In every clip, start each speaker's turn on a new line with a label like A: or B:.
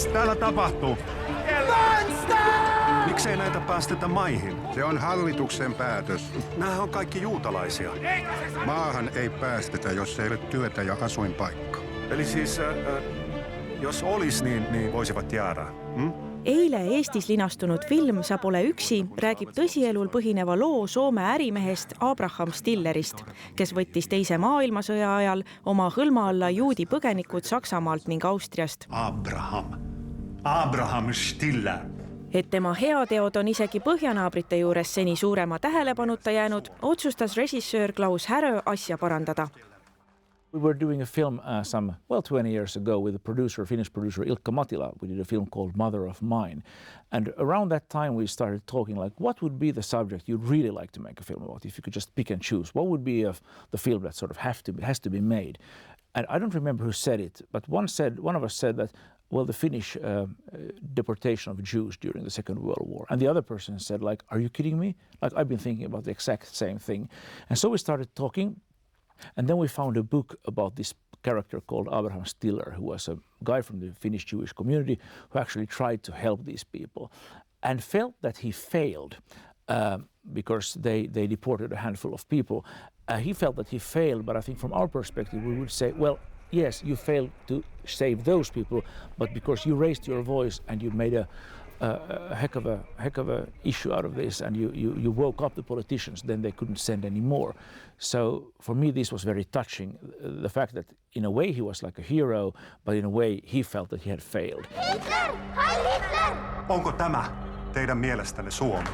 A: Mitäs täällä tapahtuu? Miksei näitä päästetä maihin?
B: Se on hallituksen päätös.
A: Nämähän on kaikki juutalaisia.
B: Maahan ei päästetä, jos ei ole työtä ja asuinpaikka.
A: Eli siis, jos olisi, niin voisivat jäädä.
C: Eile Eestis linastunud film Sa pole üksi räägib tõsielul põhineva loo Soome ärimehest Abraham Stillerist, kes võttis teise maailmasõja ajal oma hõlma alla juudi põgenikud Saksamaalt ning Austriast.
D: Abraham Stiller.
C: Et tema heateod on isegi põhjanaabrite juures seni suurema tähelepanuta jäänud, otsustas režissöör Klaus Härö asja parandada.
E: We were doing a film 20 years ago with the Finnish producer Ilkka Matila. We did a film called Mother of Mine. And around that time we started talking like, what would be the subject you'd really like to make a film about if you could just pick and choose? What would be the film that sort of has to be made? And I don't remember who said it, but one of us said that, well, the Finnish deportation of Jews during the Second World War. And the other person said, like, are you kidding me? Like, I've been thinking about the exact same thing. And so we started talking. And then we found a book about this character called Abraham Stiller, who was a guy from the Finnish Jewish community who actually tried to help these people and felt that he failed because they deported a handful of people. He felt that he failed, but I think from our perspective we would say, well, yes, you failed to save those people, but because you raised your voice and you made a heck of a issue out of this, and you woke up the politicians, then they couldn't send any more. So for me this was very touching, the fact that in a way he was like a hero, but in a way he felt that he had failed.
D: Hitler! Heil Hitler!
A: Onko tämä teidän mielestänne Suomi?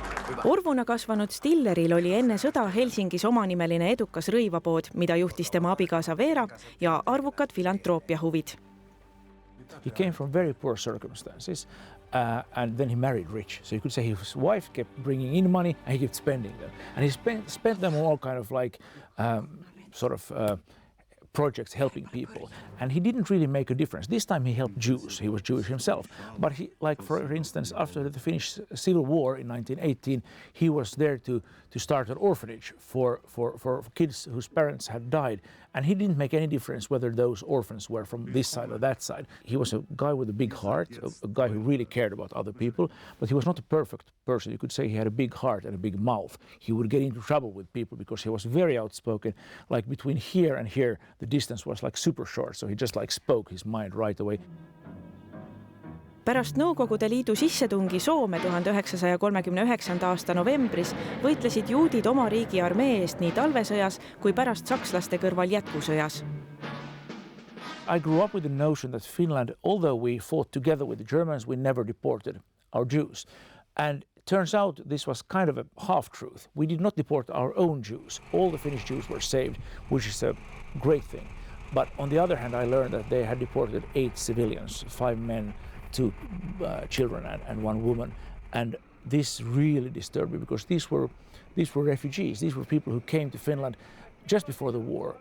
C: Orvuna kasvanud Stilleril oli enne sõda Helsingis omanimeline edukas rõivapood, mida juhtis tema abikaasa Veera ja arvukad filantroopia huvid.
E: He came from very poor circumstances. And then he married rich. So you could say his wife kept bringing in money and he kept spending them. And he spent them all kind of like projects helping people. And he didn't really make a difference. This time he helped Jews. He was Jewish himself. But he, like for instance, after the Finnish Civil War in 1918, he was there to start an orphanage for kids whose parents had died. And he didn't make any difference whether those orphans were from this side or that side. He was a guy with a big heart, a guy who really cared about other people, but he was not a perfect person. You could say he had a big heart and a big mouth. He would get into trouble with people because he was very outspoken. Like between here and here, the distance was like super short, so he just like spoke his mind right away.
C: Pärast Nõukogude Liidu sissetungi Soome 1939. aasta novembris võitlesid juudid oma riigi armee eest nii talvesõjas kui pärast sakslaste kõrval jätkusõjas.
E: I grew up with the notion that Finland, although we fought together with the Germans, we never deported our Jews. And turns out this was kind of a half-truth. We did not deport our own Jews. All the Finnish Jews were saved, which is a great thing. But on the other hand, I learned that they had deported 8 civilians, 5 men, 2 children and 1 woman, and this really disturbed me because these were refugees. These were people who came to Finland just before the war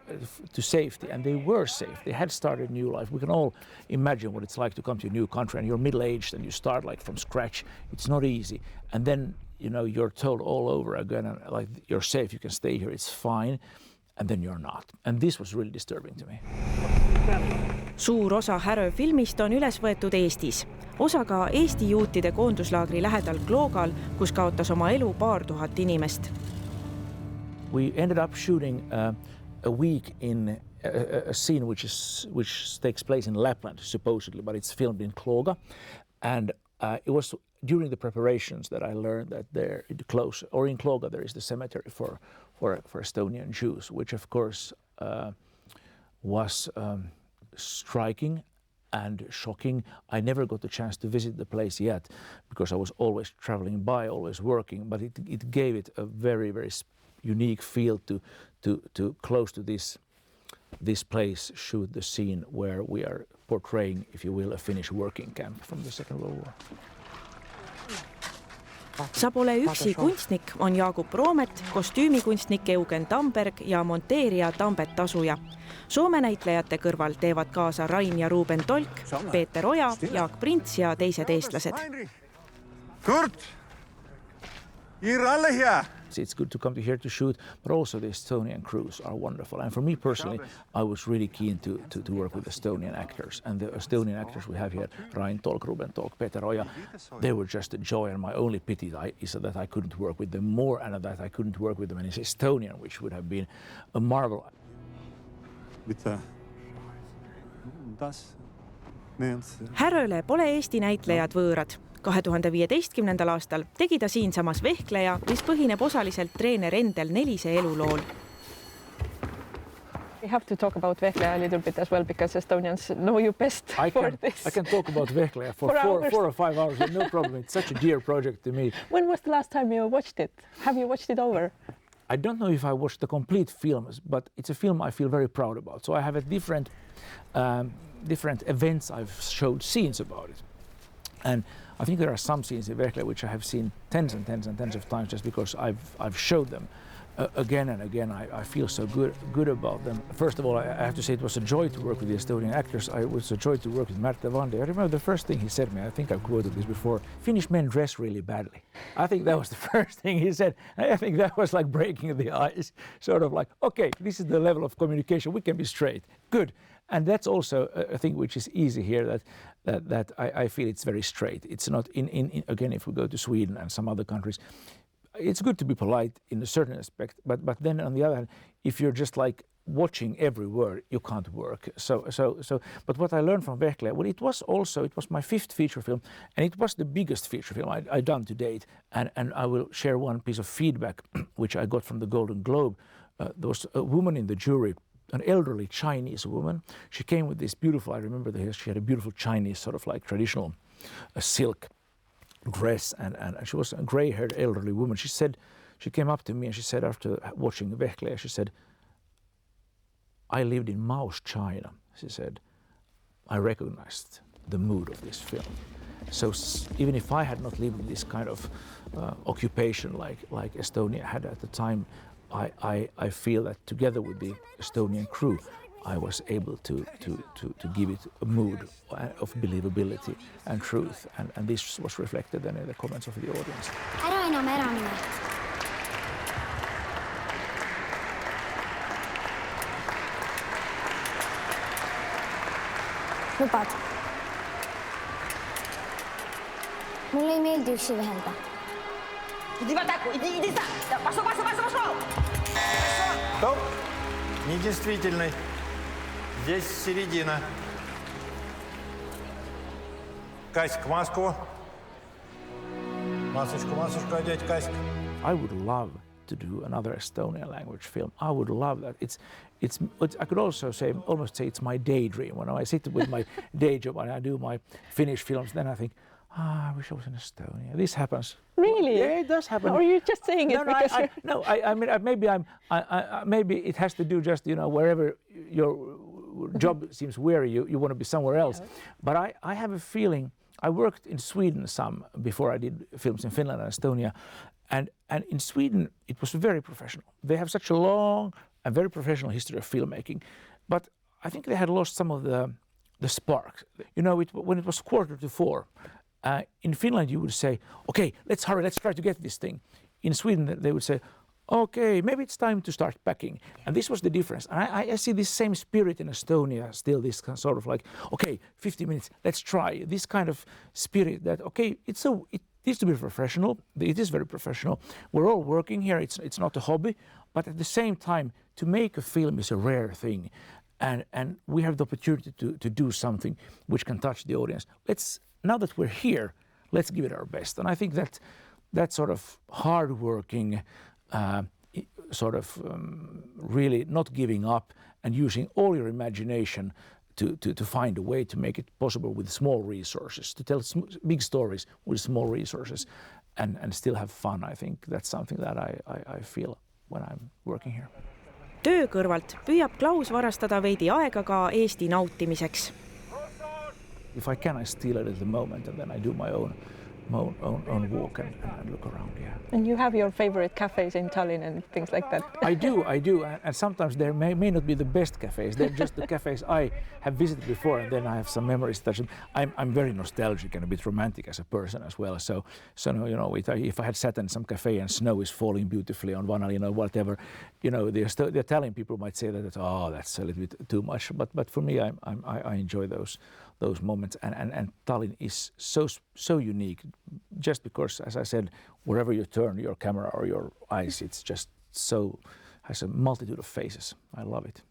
E: to safety, and they were safe. They had started a new life. We can all imagine what it's like to come to a new country and you're middle-aged and you start like from scratch. It's not easy, and then you're told all over again, and like you're safe, you can stay here, it's fine. And then you're not. And this was really disturbing to me.
C: Suur osa Härö filmist on üles võetud Eestis. Osa ka Eesti juutide koonduslaagri lähedal Kloogal, kus kaotas oma elu paar tuhat inimest.
E: We ended up shooting a week in a scene which takes place in Lapland, supposedly, but it's filmed in Klooga. And it was during the preparations that I learned that there, close or in Klooga, there is the cemetery for Estonian Jews, which of course was striking and shocking. I never got the chance to visit the place yet because I was always traveling by, always working, but it gave it a very, very unique feel to close to this place, shoot the scene where we are portraying, if you will, a Finnish working camp from the Second World War.
C: Sa pole üksi kunstnik on Jaagup Roomet, kostüümikunstnik Eugen Tamberg ja monteerija Tambet Tasuja. Soome näitlejate kõrval teevad kaasa Rain ja Ruuben Tolk, Peeter Oja, Jaak Prints ja teised eestlased.
A: Kurt! Irralle hea!
E: it's good to come to here to shoot, but also the Estonian crews are wonderful. And for me personally, I was really keen to work with Estonian actors. And the Estonian actors we have here, Rain Tolk, Ruben Tolk, Peter Oja, they were just a joy. And my only pity is that I couldn't work with them more and that I couldn't work with them in Estonian, which would have been a marvel.
C: Häröle pole Eesti näitlejad võõrad. 2015. aastal tegi ta siinsamas Vehkleja, mis põhineb osaliselt treener Endel Nelise elulool.
F: We have to talk about Vehkleja a little bit as well because Estonians know you best for this.
E: I can talk about Vehkleja for 4 or 5 hours, no problem. It's such a dear project to me.
F: When was the last time you watched it? Have you watched it over?
E: I don't know if I watched the complete films, but it's a film I feel very proud about. So I have at different events I've showed scenes about it. And I think there are some scenes in Vehkleja which I have seen tens and tens and tens of times just because I've showed them again and again. I feel so good about them. First of all, I have to say it was a joy to work with the Estonian actors. It was a joy to work with Märta Vande. I remember the first thing he said to me, I think I've quoted this before, Finnish men dress really badly. I think that was the first thing he said. I think that was like breaking the ice, sort of like, okay, this is the level of communication, we can be straight, good. And that's also a thing which is easy here, that I feel it's very straight. It's not, again, if we go to Sweden and some other countries, it's good to be polite in a certain aspect, but then on the other hand, if you're just like watching every word, you can't work. But what I learned from Vehkleja, well, it was my 5th feature film, and it was the biggest feature film I'd done to date. And I will share one piece of feedback which I got from the Golden Globe. There was a woman in the jury, an elderly Chinese woman. She came with this beautiful, I remember she had a beautiful Chinese sort of like traditional silk dress, and she was a gray-haired elderly woman. She came up to me and she said, after watching Vehkleja, she said, I lived in Mao's China. She said, I recognized the mood of this film. So even if I had not lived in this kind of occupation like Estonia had at the time, I feel that together with the Estonian crew, I was able to give it a mood of believability and truth, and this was reflected then in the comments of the audience.
D: Ära enam nimed. Lubad. Mulle ei meeldi üksi vehelda.
G: Иди в атаку, иди сам! Пошел!
H: Стоп! Недействительный. Здесь середина. Каськ, маску. Масочку одеть, Каськ.
E: I would love to do another Estonian language film. I would love that. I could also almost say it's my daydream. When I sit with my day job and I do my Finnish films, then I think, I wish I was in Estonia. This happens.
F: Really?
E: Yeah, it does happen.
F: Or are you just saying it because
E: maybe it has to do just, wherever your job seems weary, you want to be somewhere else. Yeah. But I have a feeling, I worked in Sweden some before I did films in Finland and Estonia, and in Sweden it was very professional. They have such a long and very professional history of filmmaking, but I think they had lost some of the spark. When it was 3:45, in Finland you would say, okay, let's hurry, let's try to get this thing. In Sweden they would say, okay, maybe it's time to start packing. And this was the difference. I see this same spirit in Estonia still, this sort of like, okay, 50 minutes, let's try. This kind of spirit that, okay, it needs to be professional. It is very professional. We're all working here. It's not a hobby. But at the same time, to make a film is a rare thing. And we have the opportunity to do something which can touch the audience. Now that we're here, let's give it our best. And I think that sort of hard-working, really not giving up and using all your imagination to find a way to make it possible with small resources, to tell big stories with small resources and still have fun. I think that's something that I feel when I'm working here.
C: Töö kõrvalt püüab Klaus varastada veidi aega ka Eesti nautimiseks.
E: If I can, I steal it at the moment and then I do my own own walk and look around. Yeah.
F: And you have your favorite cafes in Tallinn and things like that.
E: I do, and sometimes there may not be the best cafes. They're just the cafes I have visited before, and then I have some memories. I'm very nostalgic and a bit romantic as a person as well. So you know, if I had sat in some cafe and snow is falling beautifully on Vanali, you know, whatever, you know, the Italian people might say that that's a little bit too much. But for me, I enjoy those moments, and Tallinn is so unique, just because, as I said, wherever you turn your camera or your eyes, it's just has a multitude of faces. I love it.